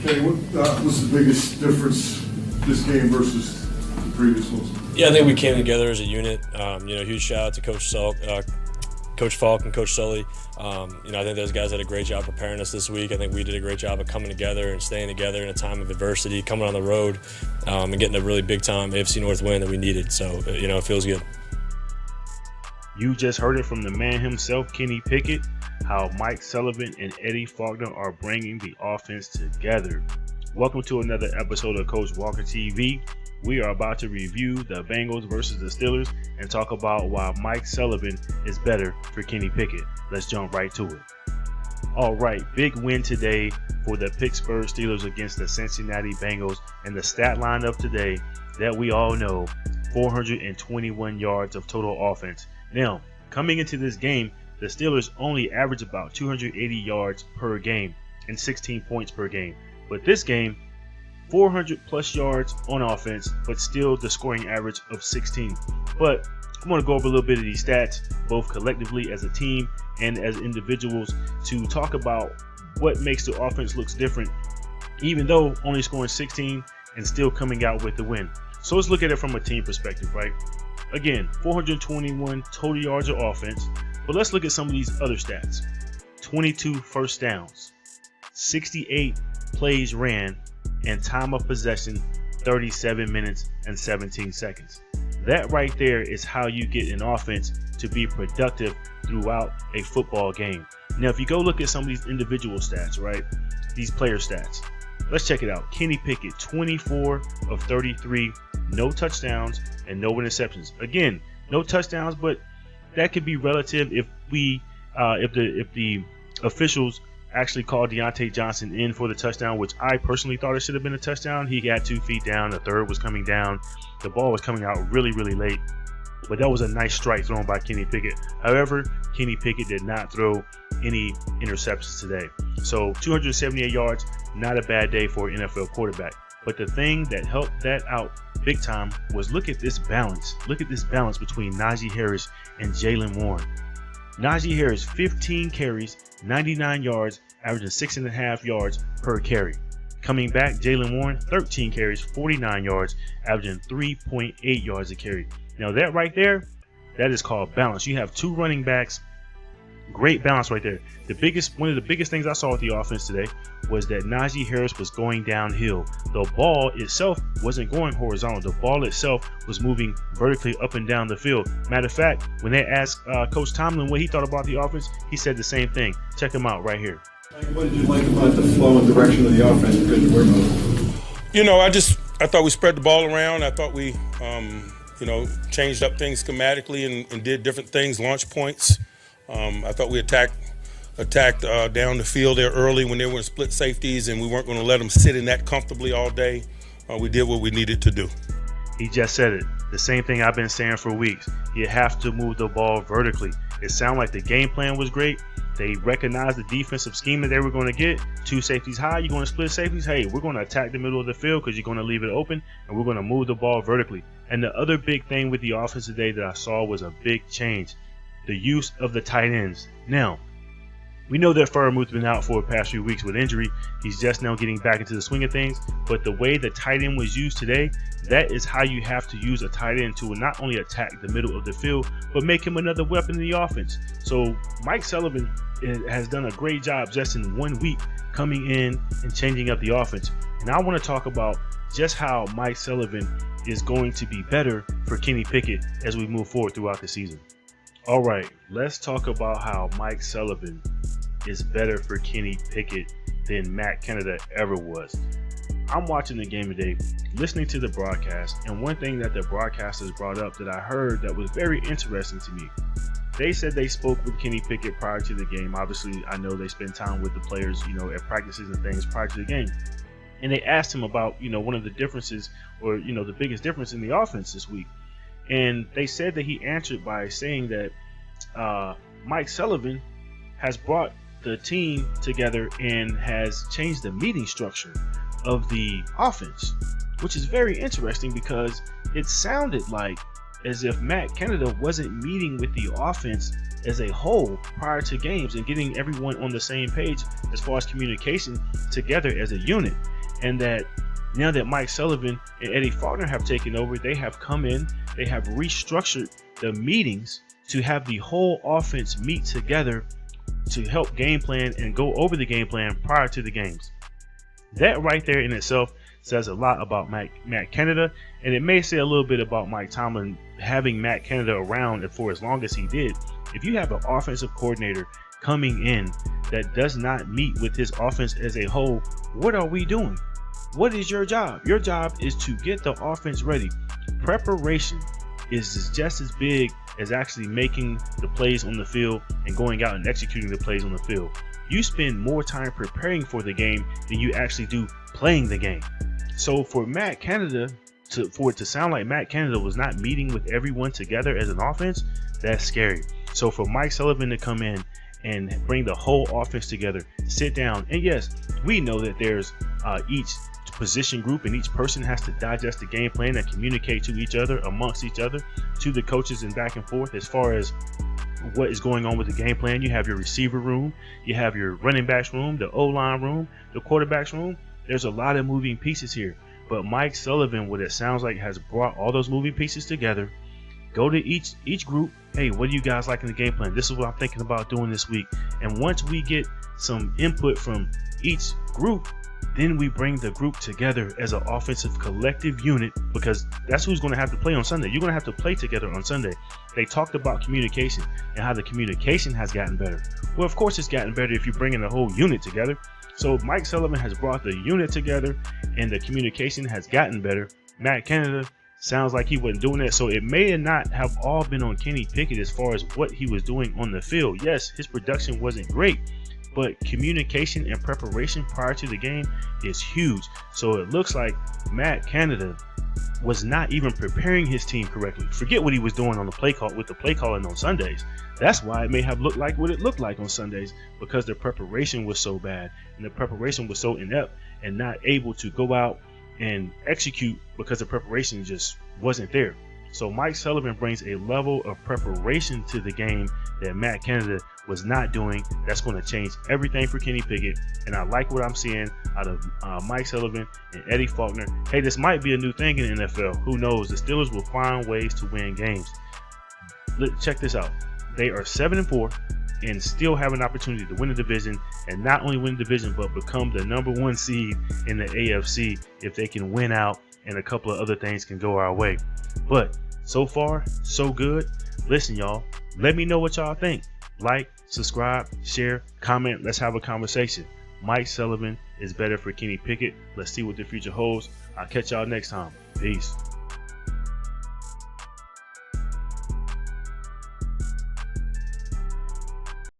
Kenny, what was the biggest difference this game versus the previous ones? Yeah, I think we came together as a unit. Huge shout out to Coach Falk and Coach Sully. I think those guys had a great job preparing us this week. I think we did a great job of coming together and staying together in a time of adversity, coming on the road, and getting a really big-time AFC North win that we needed. So, it feels good. You just heard it from the man himself, Kenny Pickett, how Mike Sullivan and Eddie Faulkner are bringing the offense together. Welcome to another episode of Coach Walker TV. We are about to review the Bengals versus the Steelers and talk about why Mike Sullivan is better for Kenny Pickett. Let's jump right to it. All right, big win today for the Pittsburgh Steelers against the Cincinnati Bengals, and the stat line of today that we all know, 421 yards of total offense. Now, coming into this game, the Steelers only average about 280 yards per game and 16 points per game. But this game, 400 plus yards on offense, but still the scoring average of 16. But I'm going to go over a little bit of these stats, both collectively as a team and as individuals, to talk about what makes the offense looks different, even though only scoring 16 and still coming out with the win. So let's look at it from a team perspective, right? Again, 421 total yards of offense, but let's look at some of these other stats. 22 first downs, 68 plays ran, and time of possession 37 minutes and 17 seconds. That right there is how you get an offense to be productive throughout a football game. Now, if you go look at some of these individual stats, right, these player stats, let's check it out. Kenny Pickett, 24 of 33, no touchdowns and no interceptions. Again, no touchdowns, but that could be relative if the officials actually called Deontay Johnson in for the touchdown, which I personally thought it should have been a touchdown. He got 2 feet down, the third was coming down, the ball was coming out really late, but that was a nice strike thrown by Kenny Pickett. However, Kenny Pickett did not throw any interceptions today. So 278 yards, not a bad day for an NFL quarterback. But the thing that helped that out big time was look at this balance. Look at this balance between Najee Harris and Jaylen Warren. Najee Harris, 15 carries, 99 yards, averaging 6.5 yards per carry. Coming back, Jaylen Warren, 13 carries, 49 yards, averaging 3.8 yards a carry. Now that right there, that is called balance. You have two running backs. Great balance right there. One of the biggest things I saw with the offense today was that Najee Harris was going downhill. The ball itself wasn't going horizontal. The ball itself was moving vertically up and down the field. Matter of fact, when they asked Coach Tomlin what he thought about the offense, he said the same thing. Check him out right here. What did you like about the flow and direction of the offense because you were moving? I thought we spread the ball around. I thought we, changed up things schematically and did different things, launch points. I thought we attacked down the field there early when they were in split safeties, and we weren't going to let them sit in that comfortably all day. We did what we needed to do. He just said it. The same thing I've been saying for weeks. You have to move the ball vertically. It sounded like the game plan was great. They recognized the defensive scheme that they were going to get. 2 safeties high, you're going to split safeties. Hey, we're going to attack the middle of the field because you're going to leave it open, and we're going to move the ball vertically. And the other big thing with the offense today that I saw was a big change. The use of the tight ends. Now, we know that Freiermuth's been out for the past few weeks with injury. He's just now getting back into the swing of things. But the way the tight end was used today, that is how you have to use a tight end to not only attack the middle of the field, but make him another weapon in the offense. So Mike Sullivan has done a great job just in 1 week coming in and changing up the offense. And I want to talk about just how Mike Sullivan is going to be better for Kenny Pickett as we move forward throughout the season. All right, let's talk about how Mike Sullivan is better for Kenny Pickett than Matt Canada ever was. I'm watching the game today, listening to the broadcast, and one thing that the broadcasters brought up that I heard that was very interesting to me. They said they spoke with Kenny Pickett prior to the game. Obviously, I know they spend time with the players, at practices and things prior to the game. And they asked him about, one of the differences or, the biggest difference in the offense this week. And they said that he answered by saying that Mike Sullivan has brought the team together and has changed the meeting structure of the offense, which is very interesting because it sounded like as if Matt Canada wasn't meeting with the offense as a whole prior to games and getting everyone on the same page as far as communication together as a unit. and that now that Mike Sullivan and Eddie Faulkner have taken over, they have come in, they have restructured the meetings to have the whole offense meet together to help game plan and go over the game plan prior to the games. That right there in itself says a lot about Matt Canada, and it may say a little bit about Mike Tomlin having Matt Canada around for as long as he did. If you have an offensive coordinator coming in that does not meet with his offense as a whole, what are we doing? What is your job? Your job is to get the offense ready. Preparation is just as big as actually making the plays on the field and going out and executing the plays on the field. You spend more time preparing for the game than you actually do playing the game. So for Matt Canada, for it to sound like Matt Canada was not meeting with everyone together as an offense, that's scary. So for Mike Sullivan to come in and bring the whole offense together, sit down, and yes, we know that there's each position group and each person has to digest the game plan and communicate to each other, amongst each other, to the coaches and back and forth as far as what is going on with the game plan. You have your receiver room, you have your running backs room, the O-line room, the quarterbacks room. There's a lot of moving pieces here, but Mike Sullivan, what it sounds like, has brought all those moving pieces together. Go to each group. Hey, what do you guys like in the game plan? This is what I'm thinking about doing this week. And once we get some input from each group, then we bring the group together as an offensive collective unit, because that's who's going to have to play on Sunday. You're going to have to play together on Sunday. They talked about communication and how the communication has gotten better. Well, of course, it's gotten better if you're bringing the whole unit together. So Mike Sullivan has brought the unit together and the communication has gotten better. Matt Canada sounds like he wasn't doing that. So it may not have all been on Kenny Pickett as far as what he was doing on the field. Yes, his production wasn't great, but communication and preparation prior to the game is huge. So it looks like Matt Canada was not even preparing his team correctly. Forget what he was doing on the play call with the play calling on Sundays. That's why it may have looked like what it looked like on Sundays, because the preparation was so bad and the preparation was so inept and not able to go out and execute because the preparation just wasn't there. So Mike Sullivan brings a level of preparation to the game that Matt Canada was not doing. That's going to change everything for Kenny Pickett. And I like what I'm seeing out of Mike Sullivan and Eddie Faulkner. Hey, this might be a new thing in the NFL. Who knows? The Steelers will find ways to win games. Check this out. They are 7-4 and still have an opportunity to win the division, and not only win the division, but become the #1 seed in the AFC if they can win out and a couple of other things can go our way. But so far, so good. Listen, y'all, let me know what y'all think. Like, subscribe, share, comment. Let's have a conversation. Mike Sullivan is better for Kenny Pickett. Let's see what the future holds. I'll catch y'all next time. Peace.